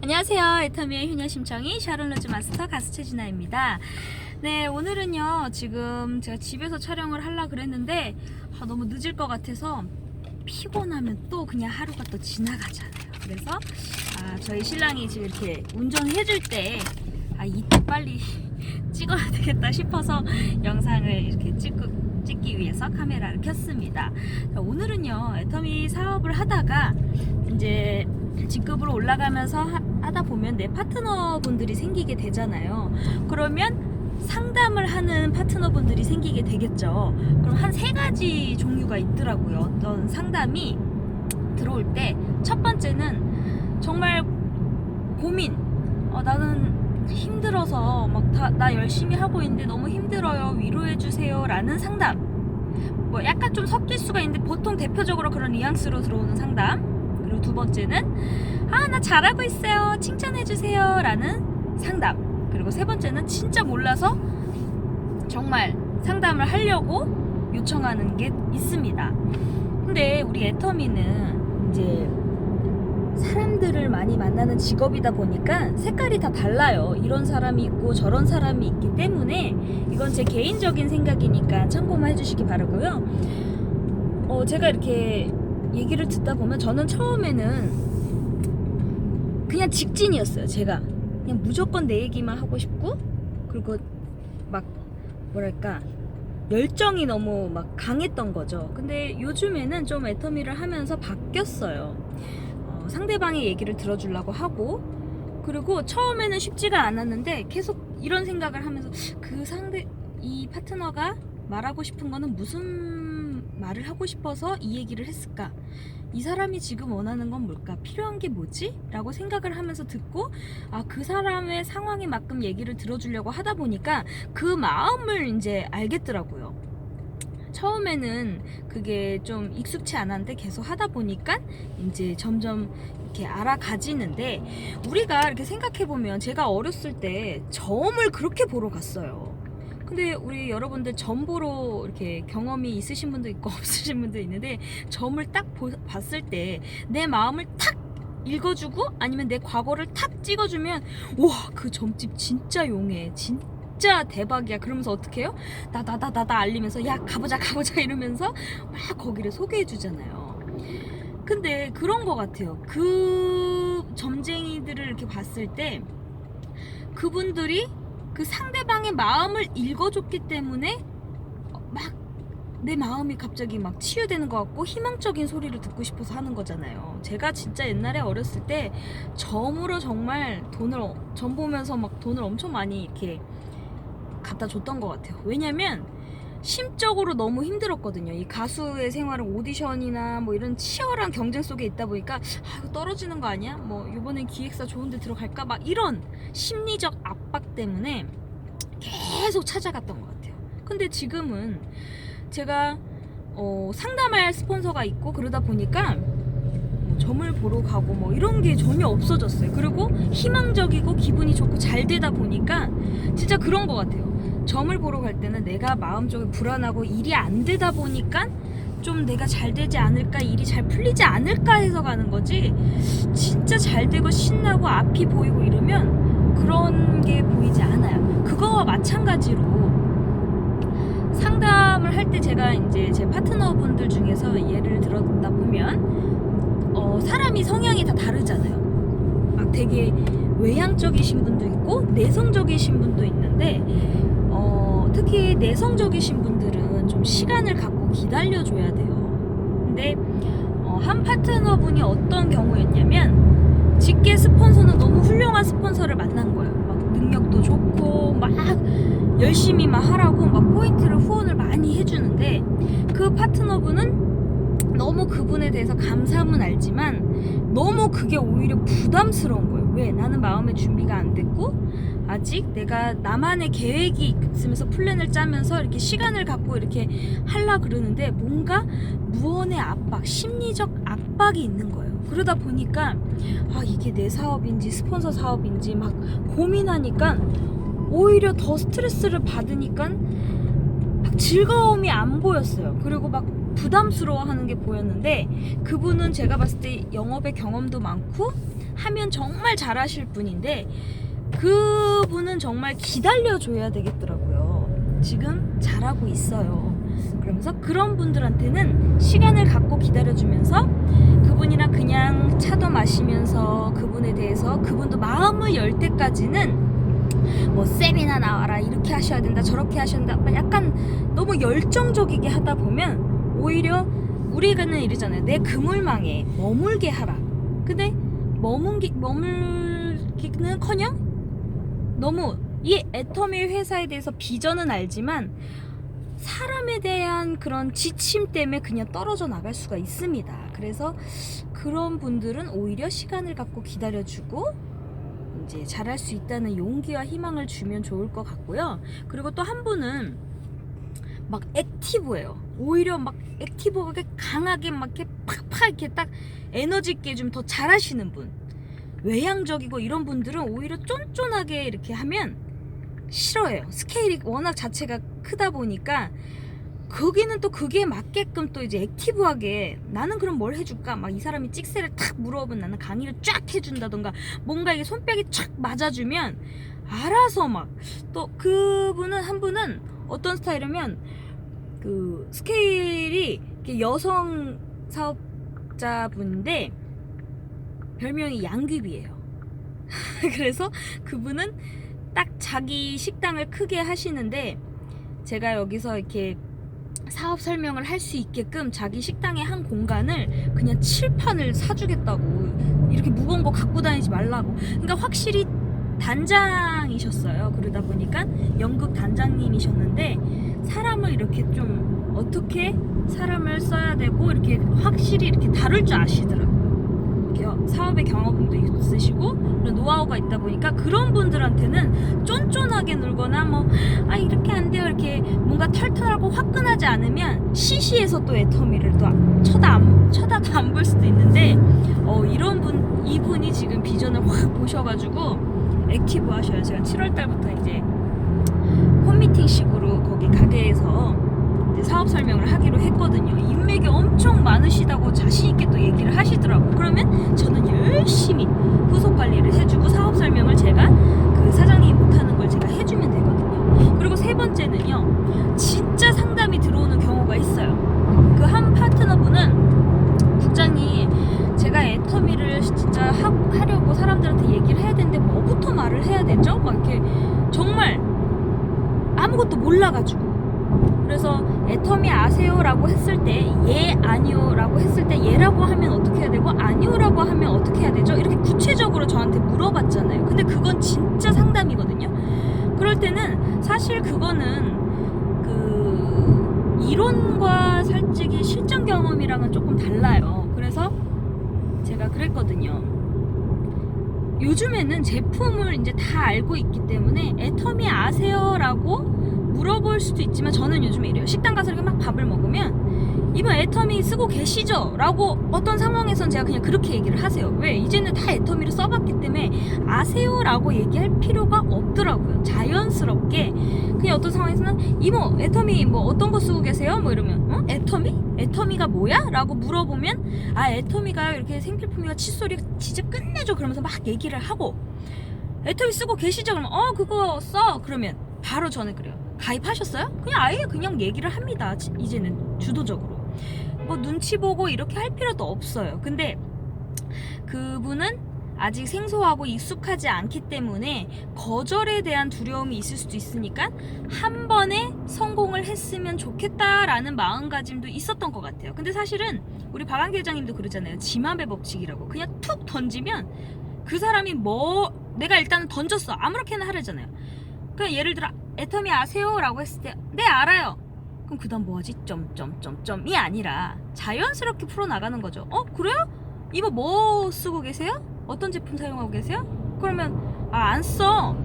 안녕하세요. 애터미의 효녀심청이 샤론로즈 마스터 가수 최진아입니다. 네, 오늘은요 지금 제가 집에서 촬영을 하려고 그랬는데 너무 늦을 것 같아서 피곤하면 또 그냥 하루가 또 지나가잖아요. 그래서 저희 신랑이 지금 이렇게 운전해줄 때 이때 빨리 찍어야 되겠다 싶어서 영상을 이렇게 찍기 위해서 카메라를 켰습니다. 자, 오늘은요 애터미 사업을 하다가 이제 직급으로 올라가면서 하다 보면 내 파트너분들이 생기게 되잖아요. 그러면 상담을 하는 파트너분들이 생기게 되겠죠. 그럼 한 3가지 종류가 있더라고요. 어떤 상담이 들어올 때 첫 번째는 정말 고민, 나는 힘들어서 나 열심히 하고 있는데 너무 힘들어요, 위로해주세요 라는 상담. 뭐 약간 좀 섞일 수가 있는데 보통 대표적으로 그런 뉘앙스로 들어오는 상담. 그리고 두 번째는 나 잘하고 있어요, 칭찬해주세요 라는 상담. 그리고 세 번째는 진짜 몰라서 정말 상담을 하려고 요청하는 게 있습니다. 근데 우리 애터미는 이제 사람들을 많이 만나는 직업이다 보니까 색깔이 다 달라요. 이런 사람이 있고 저런 사람이 있기 때문에 이건 제 개인적인 생각이니까 참고만 해주시기 바라고요. 제가 이렇게 얘기를 듣다 보면 저는 처음에는 그냥 직진이었어요. 제가 그냥 무조건 내 얘기만 하고 싶고, 그리고 막 뭐랄까 열정이 너무 막 강했던 거죠. 근데 요즘에는 좀 애터미를 하면서 바뀌었어요. 상대방의 얘기를 들어주려고 하고, 그리고 처음에는 쉽지가 않았는데 계속 이런 생각을 하면서 이 파트너가 말하고 싶은 거는 무슨 말을 하고 싶어서 이 얘기를 했을까? 이 사람이 지금 원하는 건 뭘까? 필요한 게 뭐지? 라고 생각을 하면서 듣고, 그 사람의 상황에 맞게 얘기를 들어주려고 하다 보니까 그 마음을 이제 알겠더라고요. 처음에는 그게 좀 익숙치 않았는데 계속 하다 보니까 이제 점점 이렇게 알아가지는데, 우리가 이렇게 생각해보면 제가 어렸을 때 점을 그렇게 보러 갔어요. 근데 우리 여러분들 점 보러 이렇게 경험이 있으신 분도 있고 없으신 분도 있는데, 점을 딱 봤을 때 내 마음을 탁 읽어주고 아니면 내 과거를 탁 찍어주면, 와, 그 점집 진짜 용해, 진짜 대박이야. 그러면서 어떻게 해요? 나 알리면서 야 가보자 이러면서 막 거기를 소개해 주잖아요. 근데 그런 거 같아요. 그 점쟁이들을 이렇게 봤을 때 그분들이 그 상대방의 마음을 읽어줬기 때문에 막 내 마음이 갑자기 막 치유되는 것 같고 희망적인 소리를 듣고 싶어서 하는 거잖아요. 제가 진짜 옛날에 어렸을 때 점으로 정말 점 보면서 막 돈을 엄청 많이 이렇게 갖다 줬던 것 같아요. 왜냐면 심적으로 너무 힘들었거든요. 이 가수의 생활은 오디션이나 뭐 이런 치열한 경쟁 속에 있다 보니까 이거 떨어지는 거 아니야? 뭐 이번엔 기획사 좋은 데 들어갈까? 막 이런 심리적 압박 때문에 계속 찾아갔던 것 같아요. 근데 지금은 제가 상담할 스폰서가 있고 그러다 보니까 점을 보러 가고 뭐 이런 게 전혀 없어졌어요. 그리고 희망적이고 기분이 좋고 잘 되다 보니까 진짜 그런 것 같아요. 점을 보러 갈 때는 내가 마음적으로 불안하고 일이 안 되다 보니까 좀 내가 잘 되지 않을까, 일이 잘 풀리지 않을까 해서 가는 거지, 진짜 잘 되고 신나고 앞이 보이고 이러면 그런 게 보이지 않아요. 그거와 마찬가지로 상담을 할 때 제가 이제 제 파트너분들 중에서 예를 들었다 보면 사람이 성향이 다 다르잖아요. 막 되게 외향적이신 분도 있고 내성적이신 분도 있는데 특히 내성적이신 분들은 좀 시간을 갖고 기다려줘야 돼요. 근데 한 파트너분이 어떤 경우였냐면, 직계 스폰서는 너무 훌륭한 스폰서를 만난 거예요. 막 능력도 좋고 막 열심히 막 하라고 막 포인트를 후원을 많이 해주는데, 그 파트너분은 너무 그분에 대해서 감사함은 알지만 너무 그게 오히려 부담스러운 거예요. 왜? 나는 마음의 준비가 안 됐고 아직 내가 나만의 계획이 있으면서 플랜을 짜면서 이렇게 시간을 갖고 이렇게 하려 그러는데 뭔가 무언의 압박, 심리적 압박이 있는 거예요. 그러다 보니까 이게 내 사업인지 스폰서 사업인지 막 고민하니까 오히려 더 스트레스를 받으니까 막 즐거움이 안 보였어요. 그리고 막 부담스러워하는 게 보였는데, 그분은 제가 봤을 때 영업의 경험도 많고 하면 정말 잘하실 분인데 그분은 정말 기다려줘야 되겠더라고요. 지금 잘하고 있어요. 그러면서 그런 분들한테는 시간을 갖고 기다려주면서 그분이랑 그냥 차도 마시면서 그분에 대해서 그분도 마음을 열 때까지는 뭐 세미나 나와라, 이렇게 하셔야 된다, 저렇게 하셔야 된다, 약간 너무 열정적이게 하다 보면 오히려 우리가는 이러잖아요. 내 그물망에 머물게 하라. 근데 머물기는커녕 너무 이 애터미 회사에 대해서 비전은 알지만 사람에 대한 그런 지침 때문에 그냥 떨어져 나갈 수가 있습니다. 그래서 그런 분들은 오히려 시간을 갖고 기다려주고 이제 잘할 수 있다는 용기와 희망을 주면 좋을 것 같고요. 그리고 또 한 분은 막 액티브해요. 오히려 막 액티브하게 강하게 막 이렇게 팍팍 이렇게 딱 에너지 있게 좀 더 잘하시는 분, 외향적이고 이런 분들은 오히려 쫀쫀하게 이렇게 하면 싫어해요. 스케일이 워낙 자체가 크다 보니까 거기는 또 그게 맞게끔 또 이제 액티브하게 나는 그럼 뭘 해줄까? 막 이 사람이 찍새를 탁 물어보면 나는 강의를 쫙 해준다던가 뭔가 이게 손뼉이 촥 맞아주면 알아서 막 또 그분은 한 분은 어떤 스타일이면 그 스케일이 여성 사업자분인데 별명이 양귀비예요. 그래서 그분은 딱 자기 식당을 크게 하시는데 제가 여기서 이렇게 사업 설명을 할 수 있게끔 자기 식당의 한 공간을 그냥 칠판을 사주겠다고, 이렇게 무거운 거 갖고 다니지 말라고. 그러니까 확실히 단장이셨어요. 그러다 보니까 연극 단장님이셨는데 사람을 이렇게 좀 어떻게 사람을 써야 되고 이렇게 확실히 이렇게 다룰 줄 아시더라고요. 사업의 경험도 있으시고 노하우가 있다 보니까 그런 분들한테는 쫀쫀하게 놀거나 뭐 이렇게 안 돼요, 이렇게 뭔가 털털하고 화끈하지 않으면 시시해서 또 애터미를 또 쳐다도 안 볼 수도 있는데 이분이 지금 비전을 확 보셔가지고 액티브 하셔요. 제가 7월달부터 이제 홈미팅식으로 거기 가게에서 사업 설명을 하기로 했거든요. 인맥이 엄청 많으시다고 자신있게 또 얘기를 하시더라고요. 그러면 저는 열심히 후속 관리를 해주고 사업 설명을 제가 그 사장님이 못하는 걸 제가 해주면 되거든요. 그리고 세 번째는요, 진짜 상담이 들어오는 경우가 있어요. 그 한 파트너분은 국장님, 제가 애터미를 진짜 하려고 사람들한테 얘기를 해야 되는데 뭐부터 말을 해야 되죠? 막 이렇게 정말 아무것도 몰라가지고. 그래서 애터미 아세요? 라고 했을 때 예, 아니요 라고 했을 때 예라고 하면 어떻게 해야 되고 아니요라고 하면 어떻게 해야 되죠? 이렇게 구체적으로 저한테 물어봤잖아요. 근데 그건 진짜 상담이거든요. 그럴 때는 사실 그거는 그 이론과 솔직히 실전 경험이랑은 조금 달라요. 그래서 제가 그랬거든요. 요즘에는 제품을 이제 다 알고 있기 때문에 애터미 아세요? 라고 물어볼 수도 있지만 저는 요즘에 이래요. 식당 가서 이렇게 막 밥을 먹으면 이번 애터미 쓰고 계시죠? 라고 어떤 상황에선 제가 그냥 그렇게 얘기를 하세요. 왜? 이제는 다 애터미를 써봤기 때문에 아세요? 라고 얘기할 필요가 없더라고요. 자연스럽게 그냥 어떤 상황에서는 이모 애터미 뭐 어떤 거 쓰고 계세요? 뭐 이러면 애터미? 애터미가 뭐야? 라고 물어보면 애터미가 이렇게 생필품이가 칫솔이 진짜 끝내줘 그러면서 막 얘기를 하고, 애터미 쓰고 계시죠? 그러면 그거 써. 그러면 바로 저는 그래요. 가입하셨어요? 그냥 아예 그냥 얘기를 합니다. 이제는 주도적으로 뭐 눈치 보고 이렇게 할 필요도 없어요. 근데 그분은 아직 생소하고 익숙하지 않기 때문에 거절에 대한 두려움이 있을 수도 있으니까 한 번에 성공을 했으면 좋겠다라는 마음가짐도 있었던 것 같아요. 근데 사실은 우리 박한기 회장님도 그러잖아요. 지맘의 법칙이라고. 그냥 툭 던지면 그 사람이 내가 일단은 던졌어, 아무렇게나 하려잖아요. 그냥 예를 들어 애터미 아세요? 라고 했을 때 네 알아요. 그럼 그 다음 뭐하지? 점점점점이 아니라 자연스럽게 풀어나가는 거죠. 그래요? 이거 뭐 쓰고 계세요? 어떤 제품 사용하고 계세요? 그러면 안 써.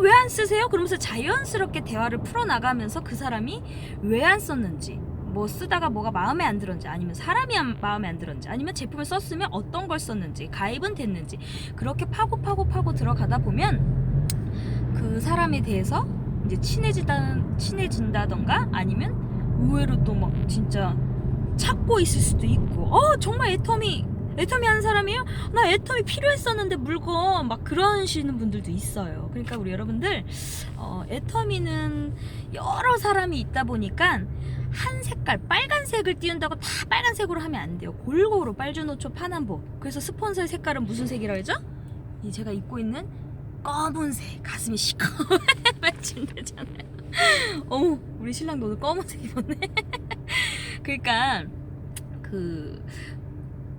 왜 안 쓰세요? 그러면서 자연스럽게 대화를 풀어나가면서 그 사람이 왜 안 썼는지, 뭐 쓰다가 뭐가 마음에 안 들었는지, 아니면 사람이 마음에 안 들었는지, 아니면 제품을 썼으면 어떤 걸 썼는지, 가입은 됐는지, 그렇게 파고 들어가다 보면 그 사람에 대해서 이제 친해진다던가 아니면 의외로 또 막 진짜 찾고 있을 수도 있고 정말 애터미 애터미 하는 사람이에요? 나 애터미 필요했었는데 물건 막 그러시는 분들도 있어요. 그러니까 우리 여러분들 애터미는 여러 사람이 있다 보니까 한 색깔 빨간색을 띄운다고 다 빨간색으로 하면 안 돼요. 골고루 빨주노초 파남보. 그래서 스폰서의 색깔은 무슨 색이라고 했죠? 이 제가 입고 있는 검은색. 가슴이 시커매 매칭되잖아요. 어머, 우리 신랑도 오늘 검은색 입었네. 그러니까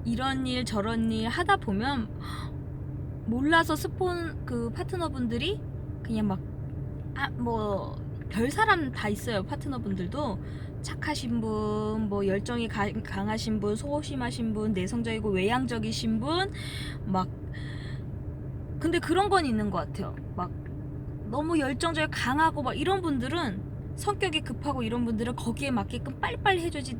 이런 일 저런 일 하다 보면 몰라서 그 파트너분들이 그냥 막 별 사람 다 있어요. 파트너분들도 착하신 분, 뭐 열정이 강하신 분, 소심하신 분, 내성적이고 외향적이신 분, 막 근데 그런 건 있는 것 같아요. 막 너무 열정적이 강하고 막 이런 분들은 성격이 급하고 이런 분들은 거기에 맞게끔 빨리빨리 해줘야지.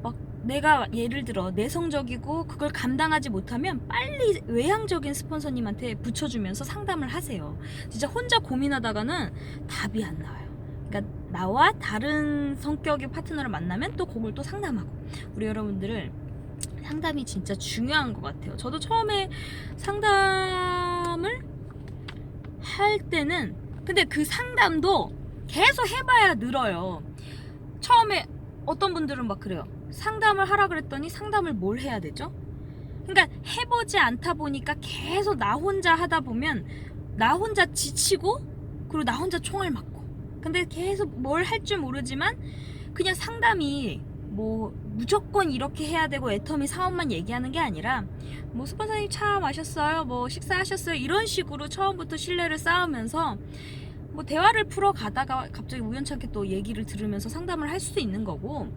막 내가 예를 들어 내성적이고 그걸 감당하지 못하면 빨리 외향적인 스폰서님한테 붙여주면서 상담을 하세요. 진짜 혼자 고민하다가는 답이 안 나와요. 그러니까 나와 다른 성격의 파트너를 만나면 또 그걸 또 상담하고. 우리 여러분들을 상담이 진짜 중요한 것 같아요. 저도 처음에 상담을 할 때는 근데 그 상담도 계속 해봐야 늘어요. 처음에 어떤 분들은 막 그래요. 상담을 하라 그랬더니 상담을 뭘 해야 되죠? 그러니까 해보지 않다 보니까 계속 나 혼자 하다 보면 나 혼자 지치고 그리고 나 혼자 총알 맞고 근데 계속 뭘 할 줄 모르지만 그냥 상담이 뭐 무조건 이렇게 해야 되고 애터미 사업만 얘기하는 게 아니라 뭐 스폰서님 차 마셨어요? 뭐 식사하셨어요? 이런 식으로 처음부터 신뢰를 쌓으면서 뭐 대화를 풀어가다가 갑자기 우연찮게 또 얘기를 들으면서 상담을 할 수도 있는 거고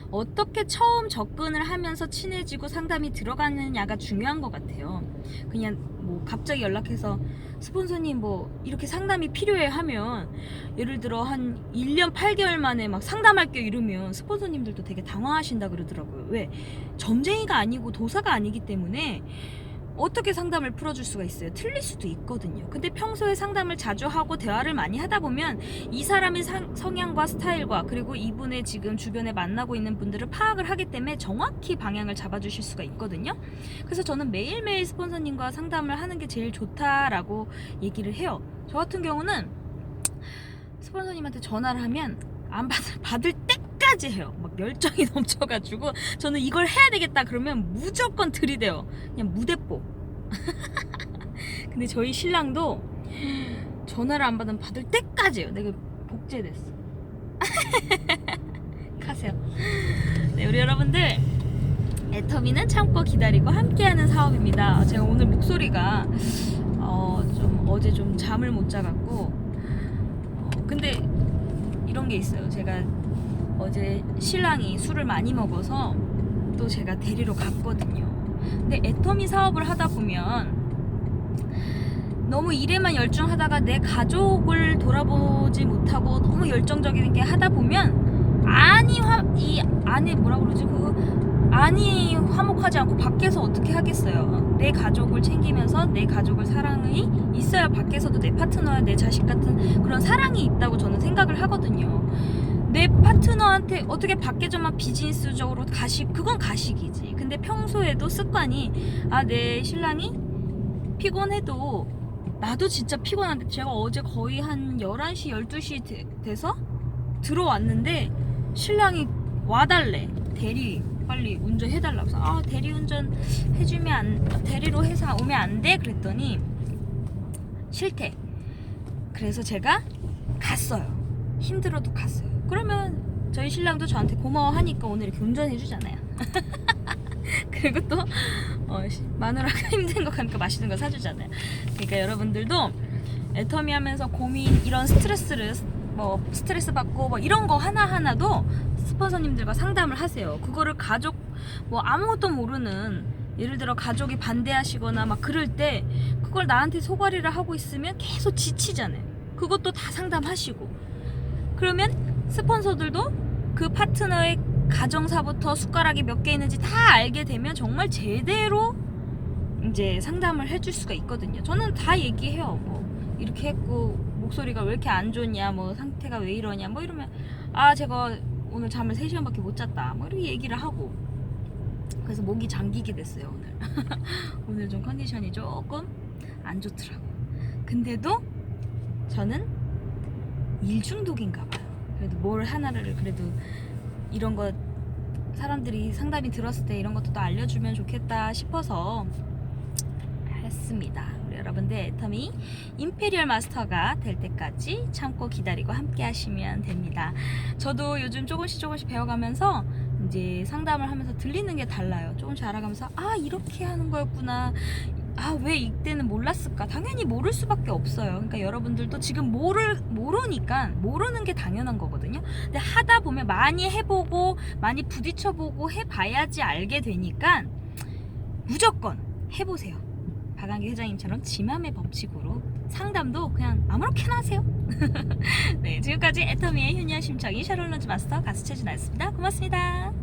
어떻게 처음 접근을 하면서 친해지고 상담이 들어가느냐가 중요한 것 같아요. 그냥 뭐 갑자기 연락해서 스폰서님 뭐 이렇게 상담이 필요해 하면 예를 들어 한 1년 8개월 만에 막 상담할게요 이러면 스폰서님들도 되게 당황하신다 그러더라고요. 왜? 점쟁이가 아니고 도사가 아니기 때문에 어떻게 상담을 풀어줄 수가 있어요? 틀릴 수도 있거든요. 근데 평소에 상담을 자주 하고 대화를 많이 하다 보면 이 사람의 성향과 스타일과 그리고 이분의 지금 주변에 만나고 있는 분들을 파악을 하기 때문에 정확히 방향을 잡아주실 수가 있거든요. 그래서 저는 매일매일 스폰서님과 상담을 하는 게 제일 좋다라고 얘기를 해요. 저 같은 경우는 스폰서님한테 전화를 하면 안 받을 때까지 해요. 막 열정이 넘쳐가지고 저는 이걸 해야 되겠다 그러면 무조건 들이대요. 그냥 무대뽀. 근데 저희 신랑도 전화를 안 받으면 받을 때까지 해요. 내가 복제됐어. 가세요. 네, 우리 여러분들 애터미는 참고 기다리고 함께하는 사업입니다. 제가 오늘 목소리가 좀 어제 좀 잠을 못 자갖고 근데 이런 게 있어요. 제가 어제 신랑이 술을 많이 먹어서 또 제가 데리러 갔거든요. 근데 애터미 사업을 하다 보면 너무 일에만 열중하다가 내 가족을 돌아보지 못하고 너무 열정적이게 하다 보면 이 안에 뭐라 그러지? 안이 화목하지 않고 밖에서 어떻게 하겠어요? 내 가족을 챙기면서 내 가족을 사랑이 있어야 밖에서도 내 파트너와 내 자식 같은 그런 사랑이 있다고 저는 생각을 하거든요. 내 파트너한테 어떻게 밖에서만 비즈니스적으로 그건 가식이지. 근데 평소에도 습관이 내 신랑이 피곤해도 나도 진짜 피곤한데 제가 어제 거의 한 11시 12시 돼서 들어왔는데 신랑이 와달래. 빨리 운전해달라고 해서 대리운전 해주면 대리로 해서 오면 안 돼? 그랬더니 싫대. 그래서 제가 갔어요. 힘들어도 갔어요. 그러면 저희 신랑도 저한테 고마워하니까 오늘 이렇게 운전해주잖아요. 그리고 또 마누라가 힘든 거 가니까 맛있는 거 사주잖아요. 그러니까 여러분들도 애터미 하면서 고민 이런 스트레스 받고 뭐 이런 거 하나하나도 스폰서님들과 상담을 하세요. 그거를 가족 아무것도 모르는 예를 들어 가족이 반대하시거나 막 그럴 때 그걸 나한테 소가리를 하고 있으면 계속 지치잖아요. 그것도 다 상담하시고 그러면 스폰서들도 그 파트너의 가정사부터 숟가락이 몇 개 있는지 다 알게 되면 정말 제대로 이제 상담을 해줄 수가 있거든요. 저는 다 얘기해요. 이렇게 했고 목소리가 왜 이렇게 안 좋냐, 상태가 왜 이러냐, 이러면 제가 오늘 잠을 3시간밖에 못 잤다, 이렇게 얘기를 하고. 그래서 목이 잠기게 됐어요 오늘. 오늘 좀 컨디션이 조금 안 좋더라고. 근데도 저는 일 중독인가 봐요. 그래도 뭘 하나를 그래도 이런 거 사람들이 상담이 들었을 때 이런 것도 또 알려주면 좋겠다 싶어서 했습니다. 우리 여러분들 애터미 임페리얼 마스터가 될 때까지 참고 기다리고 함께 하시면 됩니다. 저도 요즘 조금씩 배워가면서 이제 상담을 하면서 들리는 게 달라요. 조금씩 알아가면서 아 이렇게 하는 거였구나. 아 왜 이때는 몰랐을까? 당연히 모를 수밖에 없어요. 그러니까 여러분들도 지금 모르니까 모르는 게 당연한 거거든요. 근데 하다 보면 많이 해보고 많이 부딪혀보고 해봐야지 알게 되니까 무조건 해보세요. 박한기 회장님처럼 지맘의 법칙으로 상담도 그냥 아무렇게나 하세요. 네, 지금까지 애터미의 효녀 심청이 샤롤런즈 마스터 가수 최진아였습니다. 고맙습니다.